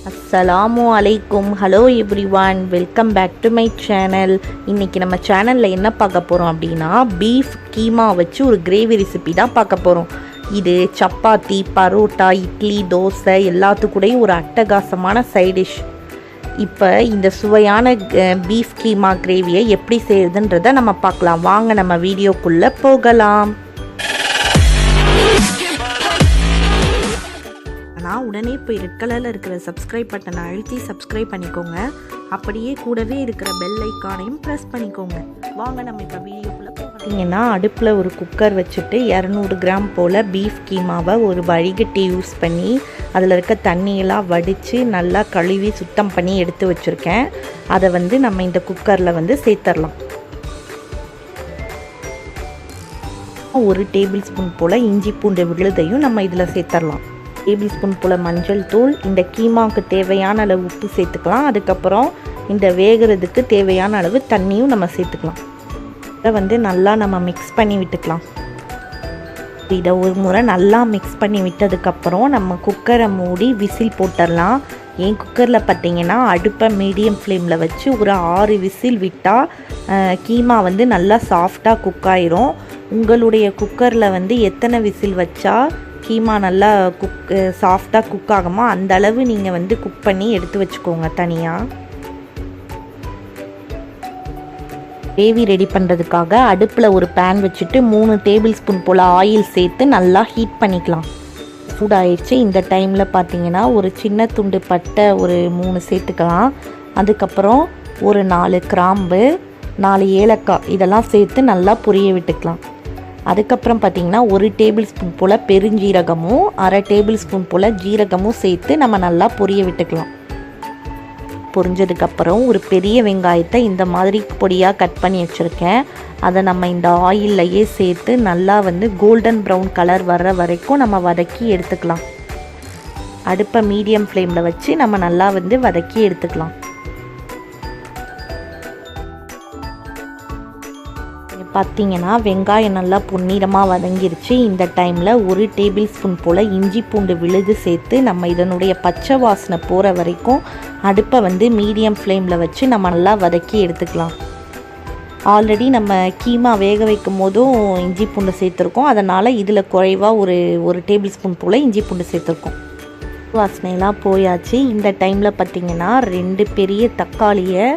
அஸ்ஸலாமு அலைக்கும். Hello everyone, welcome back to my channel. இன்றைக்கி நம்ம சேனலில் என்ன பார்க்க போகிறோம் அப்படின்னா, பீஃப் கீமா வச்சு ஒரு கிரேவி ரெசிபி தான் பார்க்க போகிறோம். இது சப்பாத்தி, பரோட்டா, இட்லி, தோசை எல்லாத்துக்கூடையும் ஒரு அட்டகாசமான சைடிஷ். இப்போ இந்த சுவையான பீஃப் கீமா கிரேவியை எப்படி செய்யுதுன்றதை நம்ம பார்க்கலாம். வாங்க நம்ம வீடியோக்குள்ளே போகலாம். ஆனால் உடனே போய் ரெட் கலரில் இருக்கிற சப்ஸ்கிரைப் பட்டனை அழுத்தி சப்ஸ்கிரைப் பண்ணிக்கோங்க. அப்படியே கூடவே இருக்கிற பெல் ஐக்கானையும் ப்ரெஸ் பண்ணிக்கோங்க. வாங்க நம்ம இப்போ வீடியோக்குள்ளே பார்த்தீங்கன்னா, அடுப்பில் ஒரு குக்கர் வச்சுட்டு 200 கிராம் போல் பீஃப் கீமாவை ஒரு வடிகட்டி யூஸ் பண்ணி அதில் இருக்க தண்ணியெல்லாம் வடித்து நல்லா கழுவி சுத்தம் பண்ணி எடுத்து வச்சுருக்கேன். அதை நம்ம இந்த குக்கரில் சேர்த்துடலாம். 1 டேபிள் ஸ்பூன் போல் இஞ்சி பூண்டு விழுதையும் நம்ம இதில் சேர்த்துடலாம். டேபிள் ஸ்பூன் போல் மஞ்சள் தூள், இந்த கீமாவுக்கு தேவையான அளவு உப்பு சேர்த்துக்கலாம். அதுக்கப்புறம் இந்த வேகிறதுக்கு தேவையான அளவு தண்ணியும் நம்ம சேர்த்துக்கலாம். இதை நல்லா நம்ம மிக்ஸ் பண்ணி விட்டுக்கலாம். இதை ஒரு முறை நல்லா மிக்ஸ் பண்ணி விட்டதுக்கப்புறம் நம்ம குக்கரை மூடி விசில் போட்டுடலாம். என் குக்கரில் பார்த்திங்கன்னா அடுப்பை மீடியம் ஃப்ளேமில் வச்சு ஒரு 6 விசில் விட்டால் கீமா நல்லா சாஃப்டாக குக் ஆயிரும். உங்களுடைய குக்கரில் எத்தனை விசில் வச்சா கீமா நல்லா சாஃப்டாக குக் ஆகுமோ அந்த அளவு நீங்கள் குக் பண்ணி எடுத்து வச்சுக்கோங்க தனியாக. கிரேவி ரெடி பண்ணுறதுக்காக அடுப்பில் ஒரு பேன் வச்சுட்டு 3 டேபிள் ஸ்பூன் போல் ஆயில் சேர்த்து நல்லா ஹீட் பண்ணிக்கலாம். சூடாயிடுச்சு. இந்த டைமில் பார்த்தீங்கன்னா ஒரு சின்ன துண்டு பட்டை ஒரு 3 சேர்த்துக்கலாம். அதுக்கப்புறம் ஒரு 4 கிராம்பு, 4 ஏலக்காய் இதெல்லாம் சேர்த்து நல்லா பொரிய விட்டுக்கலாம். அதுக்கப்புறம் பார்த்திங்கன்னா 1 டேபிள் ஸ்பூன் போல் பெருஞ்சீரகமும் 1/2 டேபிள் ஸ்பூன் போல் ஜீரகமும் சேர்த்து நம்ம நல்லா பொரிய விட்டுக்கலாம். பொரிஞ்சதுக்கப்புறம் ஒரு பெரிய வெங்காயத்தை இந்த மாதிரி பொடியாக கட் பண்ணி வச்சுருக்கேன். அதை நம்ம இந்த ஆயில்லையே சேர்த்து நல்லா கோல்டன் ப்ரௌன் கலர் வர்ற வரைக்கும் நம்ம வதக்கி எடுத்துக்கலாம். அடுப்பை மீடியம் ஃப்ளேமில் வச்சு நம்ம நல்லா வதக்கி எடுத்துக்கலாம். பார்த்திங்கன்னா வெங்காயம் நல்லா பொன்னிறமாக வதங்கிருச்சு. இந்த டைமில் 1 டேபிள் ஸ்பூன் போல் இஞ்சி பூண்டு விழுது சேர்த்து நம்ம இதனுடைய பச்சை வாசனை போகிற வரைக்கும் அடுப்பை மீடியம் ஃப்ளேமில் வச்சு நம்ம நல்லா வதக்கி எடுத்துக்கலாம். ஆல்ரெடி நம்ம கீமா வேக வைக்கும் போதும் இஞ்சி பூண்டு சேர்த்துருக்கோம். அதனால் இதில் குறைவாக ஒரு டேபிள் ஸ்பூன் போல் இஞ்சி பூண்டு சேர்த்துருக்கோம். வாசனையெல்லாம் போயாச்சு. இந்த டைமில் பார்த்திங்கன்னா 2 பெரிய தக்காளியை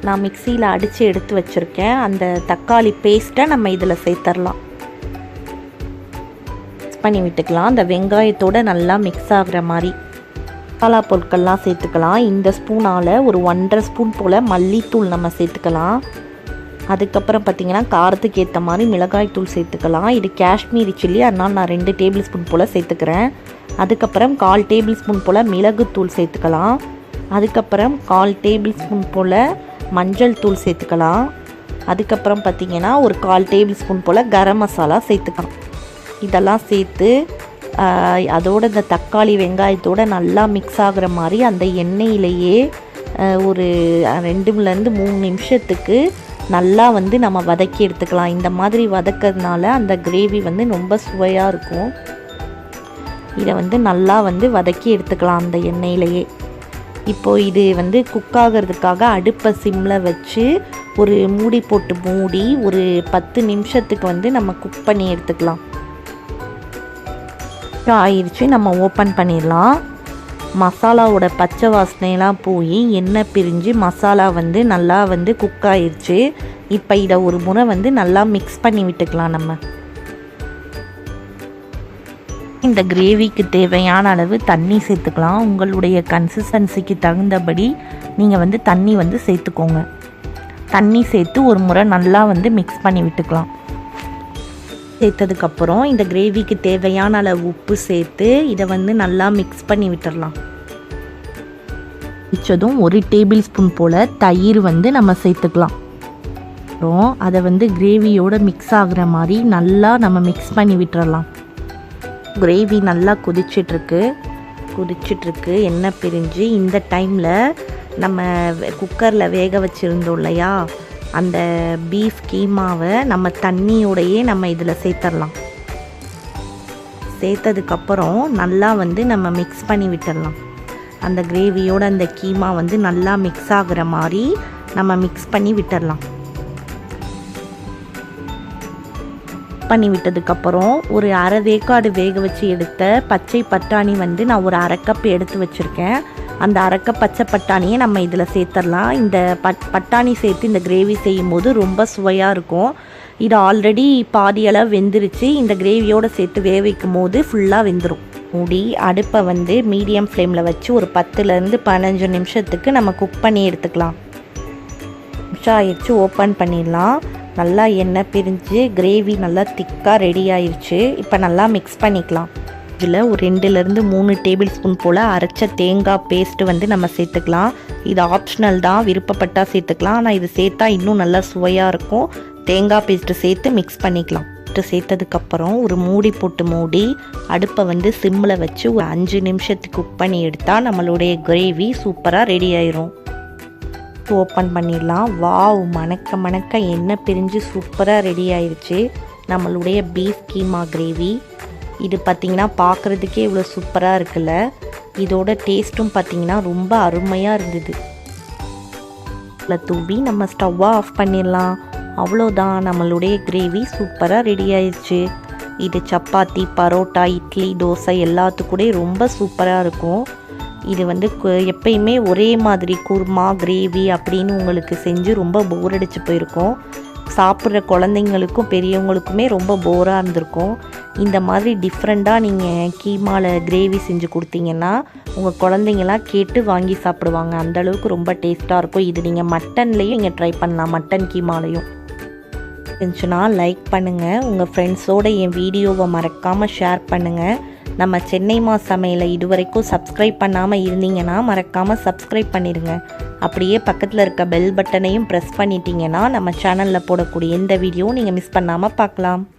நான் மிக்சியில் அடித்து எடுத்து வச்சுருக்கேன். அந்த தக்காளி பேஸ்ட்டை நம்ம இதில் சேர்த்துடலாம். மிக்ஸ் பண்ணி விட்டுக்கலாம். அந்த வெங்காயத்தோடு நல்லா மிக்ஸ் ஆகிற மாதிரி மசாலா பொருட்கள்லாம் சேர்த்துக்கலாம். இந்த ஸ்பூனால் ஒரு 1.5 ஸ்பூன் போல் மல்லித்தூள் நம்ம சேர்த்துக்கலாம். அதுக்கப்புறம் பார்த்திங்கன்னா காரத்துக்கு ஏற்ற மாதிரி மிளகாய்த்தூள் சேர்த்துக்கலாம். இது காஷ்மீரி சில்லி, அதனால் நான் 2 டேபிள் ஸ்பூன் போல் சேர்த்துக்கிறேன். அதுக்கப்புறம் 1/4 டேபிள் ஸ்பூன் போல் மிளகுத்தூள் சேர்த்துக்கலாம். அதுக்கப்புறம் 1/4 டேபிள் ஸ்பூன் போல் மஞ்சள் தூள் சேர்த்துக்கலாம். அதுக்கப்புறம் பார்த்திங்கன்னா ஒரு 1/4 டேபிள் ஸ்பூன் போல் கரம் மசாலா சேர்த்துக்கலாம். இதெல்லாம் சேர்த்து அதோட இந்த தக்காளி வெங்காயத்தோடு நல்லா மிக்ஸ் ஆகிற மாதிரி அந்த எண்ணெயிலேயே ஒரு 2-3 நிமிஷத்துக்கு நல்லா நம்ம வதக்கி எடுத்துக்கலாம். இந்த மாதிரி வதக்கிறதுனால அந்த கிரேவி ரொம்ப சுவையாக இருக்கும். இதை நல்லா வதக்கி எடுத்துக்கலாம் அந்த எண்ணெயிலேயே. இப்போது இது குக் ஆகிறதுக்காக அடுப்பை சிம்மில் வச்சு ஒரு மூடி போட்டு மூடி ஒரு 10 நிமிஷத்துக்கு நம்ம குக் பண்ணி எடுத்துக்கலாம். ஆயிடுச்சு. நம்ம ஓப்பன் பண்ணிடலாம். மசாலாவோட பச்சை வாசனையெல்லாம் போய் எண்ணெய் பிரிஞ்சு மசாலா நல்லா குக் ஆயிடுச்சு. இப்போ இதை ஒரு முறை நல்லா மிக்ஸ் பண்ணி விட்டுக்கலாம். நம்ம இந்த கிரேவிக்கு தேவையான அளவு தண்ணி சேர்த்துக்கலாம். உங்களுடைய கன்சிஸ்டன்சிக்கு தகுந்தபடி நீங்கள் தண்ணி சேர்த்துக்கோங்க. தண்ணி சேர்த்து ஒரு முறை நல்லா மிக்ஸ் பண்ணி விட்டுக்கலாம். சேர்த்ததுக்கப்புறம் இந்த கிரேவிக்கு தேவையான அளவு உப்பு சேர்த்து இதை நல்லா மிக்ஸ் பண்ணி விட்டுடலாம். மிச்சதும் 1 டேபிள் ஸ்பூன் போல் தயிர் நம்ம சேர்த்துக்கலாம். அப்புறம் அதை கிரேவியோடு மிக்ஸ் ஆகிற மாதிரி நல்லா நம்ம மிக்ஸ் பண்ணி விட்டுறலாம். கிரேவி நல்லா கொதிச்சிட்ருக்கு. எண்ணெய் பிரிஞ்சு இந்த டைமில் நம்ம குக்கரில் வேக வச்சுருந்தோம் இல்லையா, அந்த பீஃப் கீமாவை நம்ம தண்ணியோடையே நம்ம இதில் சேர்த்துடலாம். சேர்த்ததுக்கப்புறம் நல்லா நம்ம மிக்ஸ் பண்ணி விட்டுடலாம். அந்த கிரேவியோட அந்த கீமா வந்து நல்லா மிக்ஸ் ஆகுற மாதிரி நம்ம மிக்ஸ் பண்ணி விட்டுடலாம். பண்ணி விட்டதுக்கப்புறம் ஒரு அரை வேக்காடு வேக வச்சு எடுத்த பச்சை பட்டாணி வந்து நான் ஒரு அரை கப் எடுத்து வச்சுருக்கேன். அந்த அரை கப் பச்சை பட்டாணியை நம்ம இதில் சேர்த்துடலாம். இந்த பட்டாணி சேர்த்து இந்த கிரேவி செய்யும் போது ரொம்ப சுவையாக இருக்கும். இது ஆல்ரெடி பாதியளவு வெந்துருச்சு. இந்த கிரேவியோடு சேர்த்து வேக வைக்கும் போது ஃபுல்லாக வெந்துடும். மூடி அடுப்பை வந்து மீடியம் ஃப்ளேமில் வச்சு ஒரு 10லேருந்து 15 நிமிஷத்துக்கு நம்ம குக் பண்ணி எடுத்துக்கலாம். நிமிஷம் ஆயிடுச்சு, ஓப்பன் பண்ணிடலாம். நல்லா எண்ணெய் பிரிஞ்சு கிரேவி நல்லா திக்காக ரெடி ஆயிடுச்சு. இப்போ நல்லா மிக்ஸ் பண்ணிக்கலாம். இதில் ஒரு 2லேருந்து 3 டேபிள் ஸ்பூன் போல் அரைச்ச தேங்காய் பேஸ்ட்டு வந்து நம்ம சேர்த்துக்கலாம். இது ஆப்ஷனல் தான், விருப்பப்பட்டால் சேர்த்துக்கலாம். ஆனால் இது சேர்த்தா இன்னும் நல்லா சுவையாக இருக்கும். தேங்காய் பேஸ்ட்டு சேர்த்து மிக்ஸ் பண்ணிக்கலாம். சேர்த்ததுக்கப்புறம் ஒரு மூடி போட்டு மூடி அடுப்பை வந்து சிம்மில் வச்சு ஒரு 5 நிமிஷத்துக்கு குக் பண்ணி எடுத்தால் நம்மளுடைய கிரேவி சூப்பராக ரெடி ஆயிரும். ஓப்பன் பண்ணிடலாம். வாவ், மணக்க மணக்க எண்ணெய் பிரிஞ்சு சூப்பராக ரெடி ஆயிடுச்சு நம்மளுடைய பீஃப் கீமா கிரேவி. இது பார்த்திங்கன்னா பார்க்குறதுக்கே இவ்வளோ சூப்பராக இருக்குல்ல. இதோட டேஸ்ட்டும் பார்த்திங்கன்னா ரொம்ப அருமையாக இருந்தது. தூவி நம்ம ஸ்டவ்வை ஆஃப் பண்ணிடலாம். அவ்வளோதான், நம்மளுடைய கிரேவி சூப்பராக ரெடி ஆயிடுச்சு. இது சப்பாத்தி, பரோட்டா, இட்லி, தோசை எல்லாத்துக்கூட ரொம்ப சூப்பராக இருக்கும். இது வந்து எப்பயுமே ஒரே மாதிரி குருமா கிரேவி அப்படின்னு உங்களுக்கு செஞ்சு ரொம்ப போர் அடிச்சு போயிருக்கும். சாப்பிட்ற குழந்தைங்களுக்கும் பெரியவங்களுக்குமே ரொம்ப போராக இருந்திருக்கும். இந்த மாதிரி டிஃப்ரெண்ட்டாக நீங்கள் கீமாவில் கிரேவி செஞ்சு கொடுத்தீங்கன்னா உங்கள் குழந்தைங்களாம் கேட்டு வாங்கி சாப்பிடுவாங்க. அந்தளவுக்கு ரொம்ப டேஸ்ட்டாக இருக்கும். இது நீங்கள் மட்டன்லேயும் நீங்கள் ட்ரை பண்ணலாம், மட்டன் கீமாலையும். இருந்துச்சுன்னா லைக் பண்ணுங்கள். உங்கள் ஃப்ரெண்ட்ஸோடு என் வீடியோவை மறக்காமல் ஷேர் பண்ணுங்கள். நம்ம சென்னைமா சமையலை இதுவரைக்கும் சப்ஸ்கிரைப் பண்ணாமல் இருந்தீங்கன்னா மறக்காமல் சப்ஸ்கிரைப் பண்ணிடுங்க. அப்படியே பக்கத்தில் இருக்க பெல் பட்டனையும் ப்ரெஸ் பண்ணிட்டீங்கன்னா நம்ம சேனலில் போடக்கூடிய எந்த வீடியோவும் நீங்கள் மிஸ் பண்ணாமல் பார்க்கலாம்.